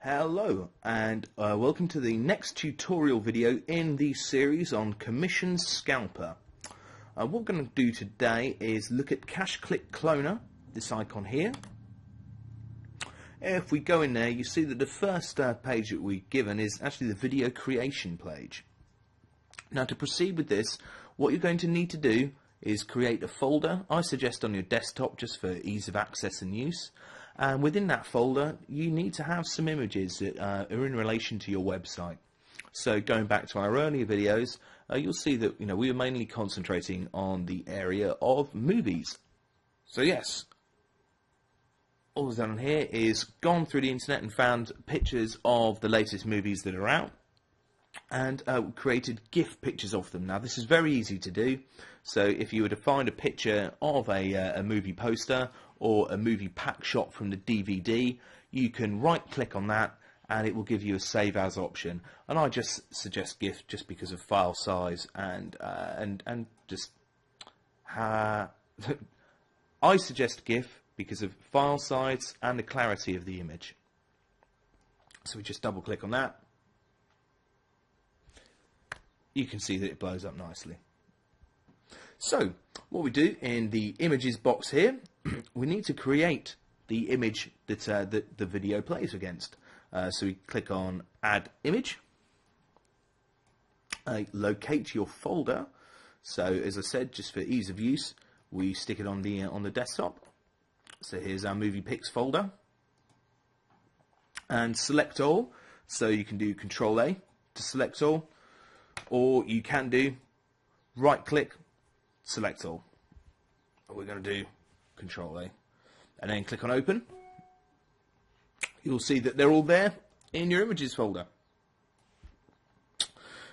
Hello and welcome to the next tutorial video in the series on Commission Scalper. What we're going to do today is look at Cache Click Cloner, this icon here. If we go in there, you see that the first page that we've given is actually the video creation page. Now, to proceed with this, what you're going to need to do is create a folder, I suggest on your desktop just for ease of access and use. And within that folder, you need to have some images that are in relation to your website. So going back to our earlier videos, you'll see that we were mainly concentrating on the area of movies. So yes, all we've done here is gone through the internet and found pictures of the latest movies that are out, and created GIF pictures of them. Now this is very easy to do. So if you were to find a picture of a movie poster or a movie pack shot from the DVD, you can right click on that and it will give you a save as option. And I just suggest GIF just because of file size and just I suggest GIF because of file size and the clarity of the image. So we just double click on that. You can see that it blows up nicely. So what we do in the images box here, we need to create the image that the video plays against. So we click on Add Image, locate your folder. So as I said, just for ease of use, we stick it on the desktop. So here's our Movie Pics folder, and select all. So you can do Control A to select all, or you can do right click, select all. We're going to do Control A and then click on Open. You'll see that they're all there in your images folder.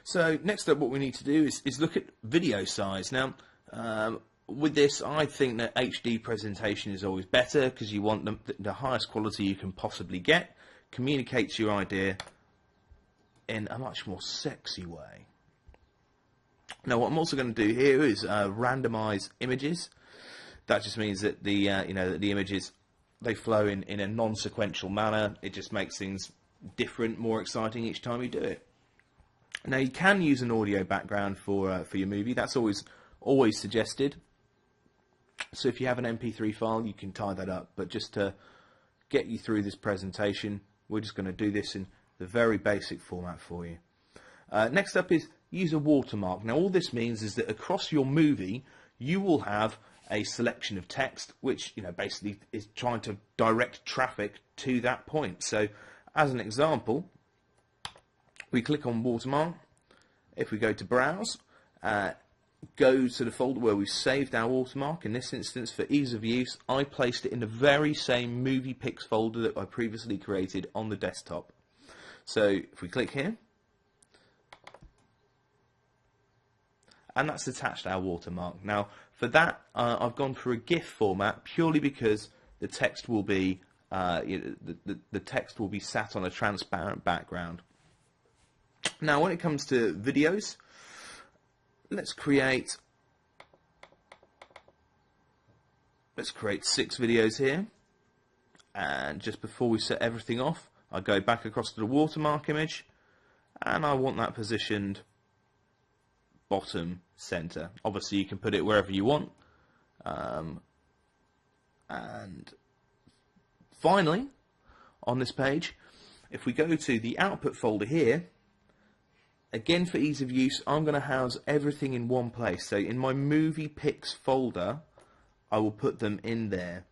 So next up, what we need to do is look at video size. Now with this, I think that HD presentation is always better because you want the highest quality you can possibly get. Communicates your idea in a much more sexy way. Now what I'm also going to do here is randomize images. That just means that the the images, they flow in a non-sequential manner. It just makes things different, more exciting each time you do it. Now you can use an audio background for your movie. That's always suggested. So if you have an MP3 file, you can tie that up. But just to get you through this presentation, we're just going to do this in the very basic format for you. Next up is use a watermark. Now all this means is that across your movie you will have a selection of text which basically is trying to direct traffic to that point. So as an example, we click on watermark. If we go to browse, go to the folder where we've saved our watermark. In this instance, for ease of use, I placed it in the very same Movie Pics folder that I previously created on the desktop. So if we click here, and that's attached our watermark. Now for that, I've gone for a GIF format purely because the text will be the text will be sat on a transparent background. Now when it comes to videos, let's create 6 videos here. And just before we set everything off, I go back across to the watermark image, and I want that positioned bottom center. Obviously you can put it wherever you want. And finally, on this page, if we go to the output folder here, again for ease of use, I'm going to house everything in one place. So in my Movie Pics folder, I will put them in there.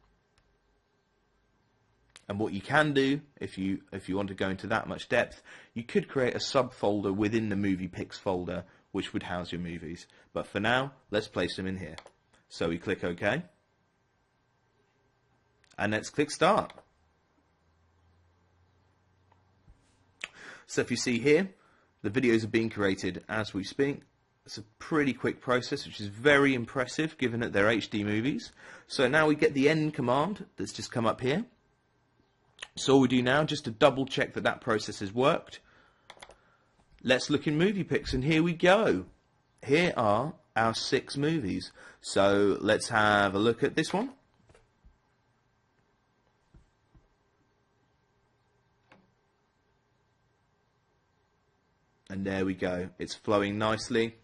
And what you can do, if you want to go into that much depth, you could create a subfolder within the Movie Pics folder which would house your movies. But for now, let's place them in here. So we click OK. And let's click Start. So if you see here, the videos are being created as we speak. It's a pretty quick process, which is very impressive given that they're HD movies. So now we get the end command that's just come up here. So all we do now, just to double check that that process has worked, let's look in Movie Pics, and here we go. Here are our 6 movies. So let's have a look at this one. And there we go. It's flowing nicely.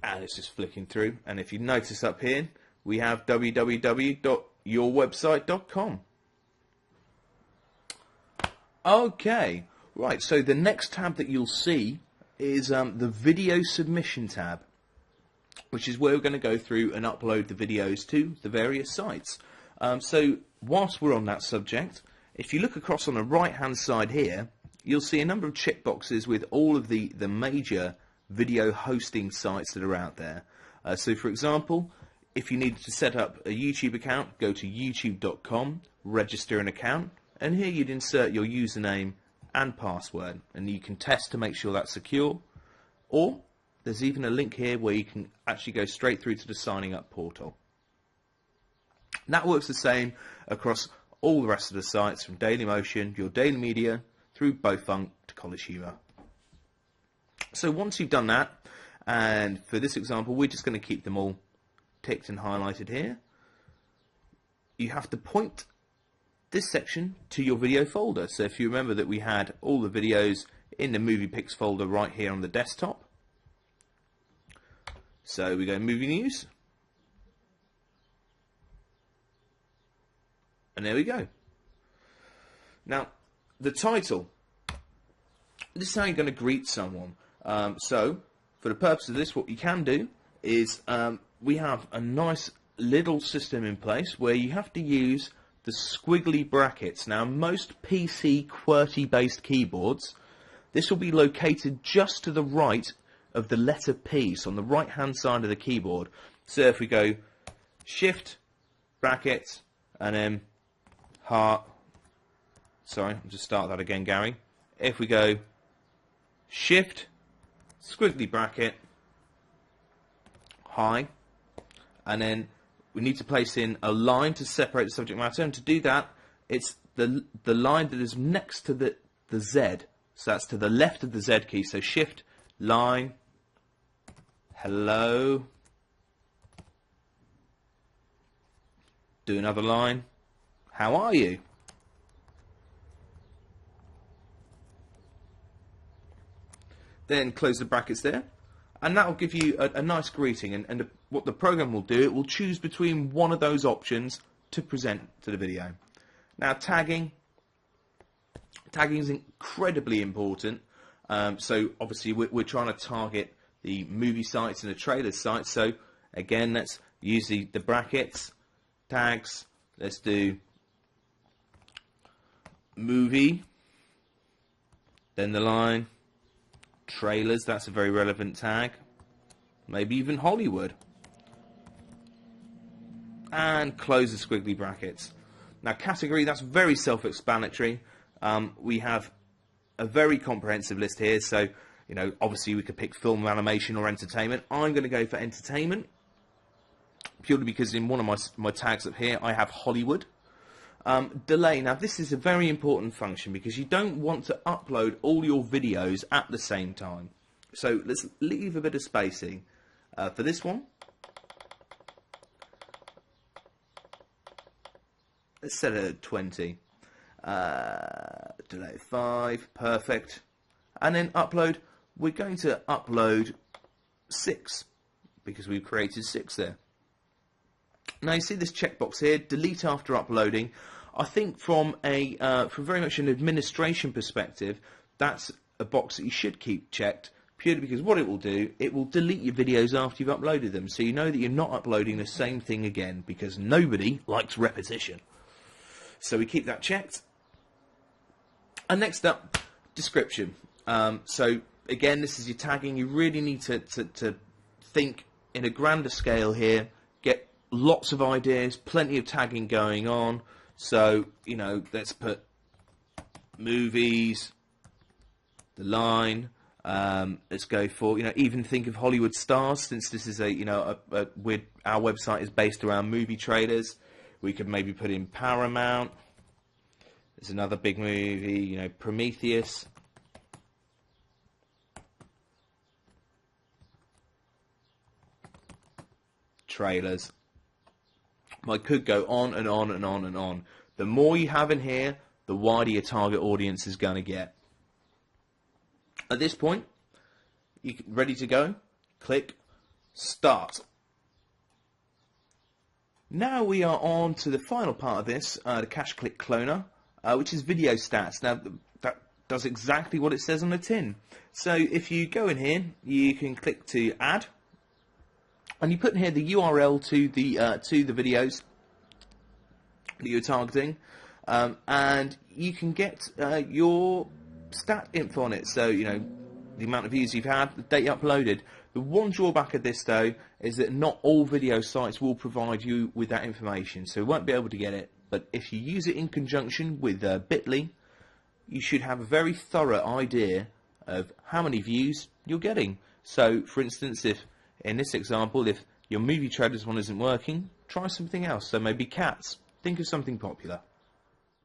And it's just flicking through. And if you notice up here, we have www.yourwebsite.com. Okay, right, so the next tab that you'll see is the video submission tab, which is where we're going to go through and upload the videos to the various sites. So whilst we're on that subject, if you look across on the right hand side here, you'll see a number of checkboxes with all of the major video hosting sites that are out there. So for example, if you needed to set up a YouTube account, go to youtube.com, register an account, and here you'd insert your username and password, and you can test to make sure that's secure. Or there's even a link here where you can actually go straight through to the signing up portal. And that works the same across all the rest of the sites, from Dailymotion, your Daily Media, through Bofunk to College Humor. So once you've done that, and for this example we're just going to keep them all ticked and highlighted here, you have to point this section to your video folder. So if you remember that we had all the videos in the Movie Picks folder right here on the desktop. So we go Movie News. And there we go. Now, the title. This is how you're going to greet someone. So, for the purpose of this, what you can do is we have a nice little system in place where you have to use the squiggly brackets. Now, most PC QWERTY-based keyboards, this will be located just to the right of the letter P, so on the right-hand side of the keyboard. So if we go Shift, brackets, and then heart. Sorry, I'll just start that again, Gary. If we go Shift, squiggly bracket, high, and then we need to place in a line to separate the subject matter, and to do that, it's the line that is next to the Z. So that's to the left of the Z key. So Shift, line, hello, do another line, how are you? Then close the brackets there, and that will give you a nice greeting. And what the program will do, it will choose between one of those options to present to the video. Now, tagging is incredibly important. So obviously we're trying to target the movie sites and the trailer sites. So again, let's use the brackets, tags. Let's do movie, then the line, trailers. That's a very relevant tag. Maybe even Hollywood. And close the squiggly brackets. Now, category, that's very self-explanatory. We have a very comprehensive list here. So, you know, obviously we could pick film, animation, or entertainment. I'm going to go for entertainment, purely because in one of my tags up here, I have Hollywood. Delay. Now, this is a very important function because you don't want to upload all your videos at the same time. So let's leave a bit of spacing for this one. Let's set it at 20. Delay 5. Perfect. And then upload. We're going to upload 6 because we've created 6 there. Now you see this checkbox here, delete after uploading. I think from very much an administration perspective, that's a box that you should keep checked, purely because what it will do, it will delete your videos after you've uploaded them, so you know that you're not uploading the same thing again, because nobody likes repetition. So we keep that checked. And next up, description. So again, this is your tagging. You really need to think in a grander scale here. Get lots of ideas, plenty of tagging going on. So, you know, let's put movies, the line. Let's go for, you know, even think of Hollywood stars, since this is a, you know, our website is based around movie trailers. We could maybe put in Paramount. There's another big movie, you know, Prometheus. Trailers. I could go on and on and on and on, The more you have in here, the wider your target audience is going to get. At this point, you're ready to go. Click Start. Now we are on to the final part of this, the Cash Click Cloner, which is video stats. Now that does exactly what it says on the tin. So if you go in here, you can click to add, and you put in here the URL to the videos that you're targeting, and you can get your stat info on it. So you know the amount of views you've had, the date uploaded. The one drawback of this, though, is that not all video sites will provide you with that information, so you won't be able to get it. But if you use it in conjunction with Bitly, you should have a very thorough idea of how many views you're getting. So, for instance, if in this example, if your movie trailers one isn't working, try something else. So maybe cats. Think of something popular.